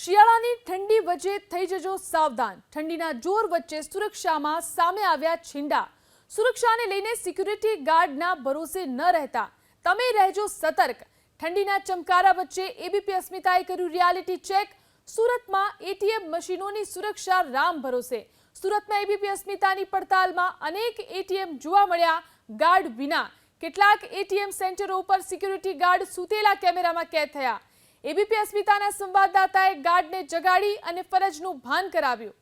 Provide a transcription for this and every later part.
શિયાળાની ઠંડી વચ્ચે થઈ જજો સાવધાન। ઠંડીના જોર વચ્ચે સુરક્ષામાં સામે આવ્યા છીંડા। સુરક્ષાને લઈને સિક્યુરિટી ગાર્ડના ભરોસે ન રહેતા તમે રહેજો સતર્ક। ઠંડીના ચમકારા વચ્ચે એબીપી અસ્મિતાએ કર્યું રિયાલિટી ચેક। સુરતમાં એટીએમ મશીનોની સુરક્ષા રામ ભરોસે। સુરતમાં એબીપી અસ્મિતાની પડતાલમાં અનેક એટીએમ જોવા મળ્યા ગાર્ડ વિના। કેટલાક એટીએમ સેન્ટરો ઉપર સિક્યુરિટી ગાર્ડ સૂતેલા કેમેરામાં કેદ થયા। એબીપી અસ્મિતાના સંવાદદાતાએ ગાર્ડને જગાડી અને ફરજનું ભાન કરાવ્યું।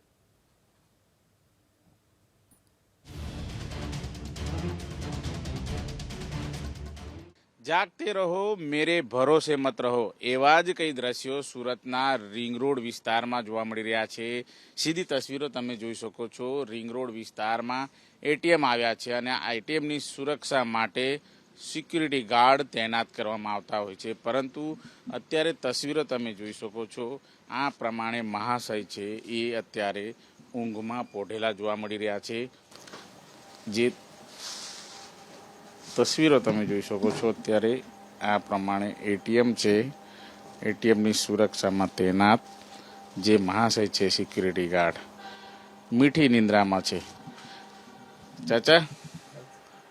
જાગતે રહો મેરે ભરોસે મત રહો એવા જ કઈ દ્રશ્યો સુરતના રિંગ રોડ વિસ્તારમાં જોવા મળી રહ્યા છે। સીધી તસવીરો તમે જોઈ શકો છો। રિંગ રોડ વિસ્તારમાં એટીએમ આવ્યા છે અને આ એટીએમની સુરક્ષા માટે સિક્યુરિટી ગાર્ડ તૈનાત કરવામાં આવતા હોય છે, પરંતુ અત્યારે તસવીરો તમે જોઈ શકો છો આ પ્રમાણે મહાશય છે એ અત્યારે ઊંઘમાં પોઢેલા જોવા મળી રહ્યા છે। જે તસવીરો તમે જોઈ શકો છો અત્યારે આ પ્રમાણે એટીએમ છે, એટીએમની સુરક્ષામાં તૈનાત જે મહાશય છે સિક્યુરિટી ગાર્ડ मीठी निंद्रा में छे। चाचा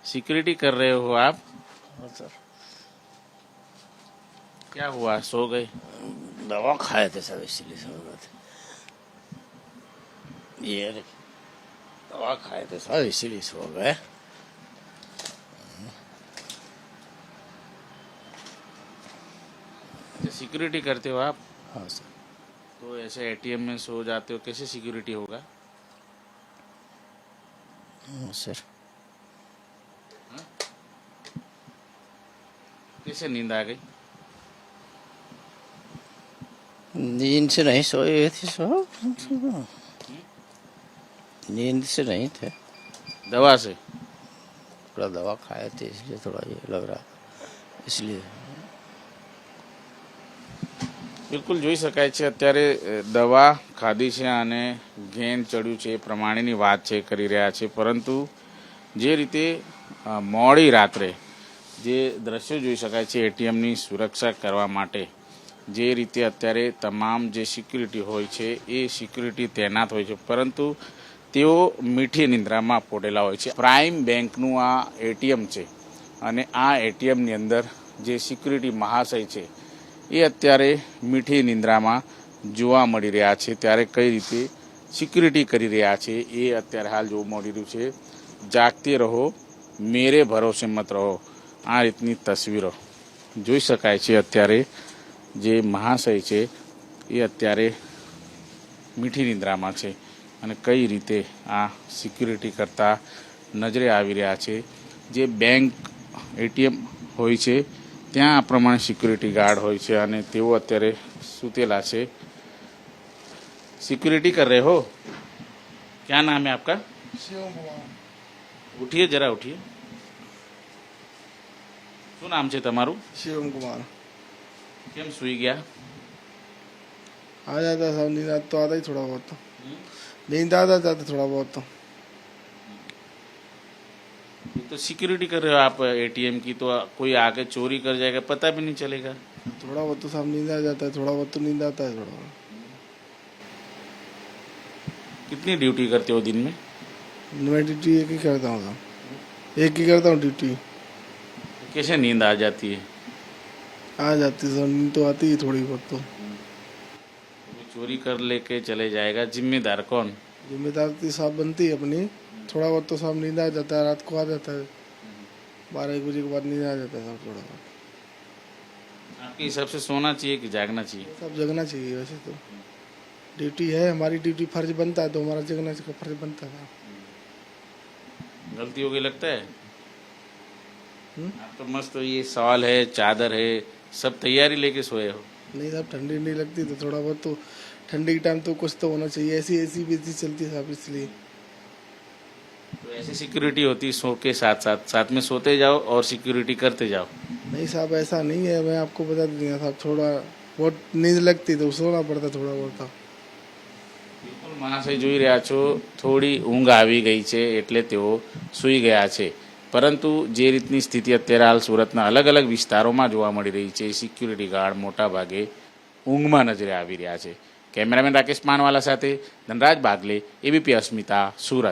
सिक्योरिटी कर रहे हो आप? सर क्या हुआ, सो गए? दवा खाए थे सर, इसलिए सो गए थे। ये दवा खाए थे सर, इसीलिए सो गए। सिक्योरिटी करते हो आप? हाँ सर। तो ऐसे एटीएम में सो जाते हो, कैसे सिक्योरिटी होगा? हाँ सर। कैसे नींद आ गई? नींद से नहीं सोए थे सर, नींद से नहीं थे, दवा से? थोड़ा दवा खाए थे इसलिए थोड़ा ये लग रहा, इसलिए। બિલકુલ જોઈ શકાય છે અત્યારે દવા ખાધી છે અને ઘેન ચડ્યું છે એ પ્રમાણેની વાત છે કરી રહ્યા છે, પરંતુ જે રીતે મોડી રાત્રે જે દ્રશ્યો જોઈ શકાય છે એટીએમની સુરક્ષા કરવા માટે જે રીતે અત્યારે તમામ જે સિક્યુરિટી હોય છે એ સિક્યુરિટી તૈનાત હોય છે, પરંતુ તેઓ મીઠી નિંદ્રામાં પોઢેલા હોય છે। પ્રાઇમ બેંકનું આ એટીએમ છે અને આ એટીએમની અંદર જે સિક્યુરિટી મહાશય છે એ અત્યારે મીઠી નિંદ્રામાં જોવા મળી રહ્યા છે। ત્યારે કઈ રીતે સિક્યુરિટી કરી રહ્યા છે એ અત્યારે હાલ જોવા મળી રહ્યું છે। જાગતે રહો મેરે ભરોસે મત રહો આ રીતની તસવીરો જોઈ શકાય છે। અત્યારે જે મહાશય છે એ અત્યારે મીઠી નિંદ્રામાં છે અને કઈ રીતે આ સિક્યુરિટી કરતા નજરે આવી રહ્યા છે। જે બેંક એટીએમ હોય છે ત્યાં આ પ્રમાણે સિક્યુરિટી ગાર્ડ હોય છે અને તેઓ અત્યારે સૂતેલા છે। સિક્યુરિટી कर रहे हो? क्या नाम है आपका? शिवम कुमार। उठिए जरा उठिए। શું નામ છે તમારું? शिवम कुमार। કેમ સૂઈ ગયા? आ जाता सब, नींद तो आता ही थोड़ा बहुत, तो नींद आता जाता थोड़ा बहुत तो। तो सिक्योरिटी कर रहे हो आप एटीएम की, तो कोई आके चोरी कर जाएगा पता भी नहीं चलेगा। थोड़ा बहुत तो सब नींद आ जाता है, थोड़ा बहुत तो नींद आता है थोड़ा बहुत। कितनी ड्यूटी करते हो दिन में? मैं ड्यूटी एक ही करता हूँ साहब, एक ही करता हूँ ड्यूटी। कैसे नींद आ जाती है? आ जाती है सब, नींद तो आती है थोड़ी बहुत तो। कोई चोरी कर लेके चले जाएगा, जिम्मेदार कौन? जिम्मेदारी साहब बनती है अपनी। थोड़ा बहुत तो सब नींद आ जाता है, रात को आ जाता है 12-1 बजे के बाद नींद आ जाता है सब थोड़ा बहुत। आपके हिसाब से सोना चाहिए कि जागना चाहिए? सब जगना चाहिए वैसे तो, ड्यूटी है हमारी, ड्यूटी फर्ज बनता है तो हमारा जगना का फर्ज बनता है। गलती हो गई लगता है? आप तो मस्त ये सवाल है, चादर है, सब तैयारी लेके सोए हो। नहीं साहब, ठंडी नहीं लगती तो थोड़ा बहुत तो ठंडी के टाइम तो कुछ तो होना चाहिए, ऐसी ऐसी भी चलती है साहब, इसलिए। तो ऐसी सिक्योरिटी होती सो के साथ साथ साथ में सोते जाओ और सिक्योरिटी करते जाओ। नहीं साहब ऐसा नहीं है, मैं आपको बता दूंगा साहब, थोड़ा बहुत नींद लगती तो सोना पड़ता थोड़ा बहुत तो। બિલકુલ મહાશય જોઈ રહ્યા છો, થોડી ઊંઘ આવી ગઈ છે એટલે તેઓ સૂઈ ગયા છે, પરંતુ જે રીતની સ્થિતિ અત્યારે હાલ સુરતના અલગ અલગ વિસ્તારોમાં જોવા મળી રહી છે, સિક્યુરિટી ગાર્ડ મોટા ભાગે ઊંઘમાં નજરે આવી રહ્યા છે। કેમેરામેન રાકેશ માનવાલા સાથે ધનરાજ બાગલે, એબીપી અસ્મિતા, સુરત.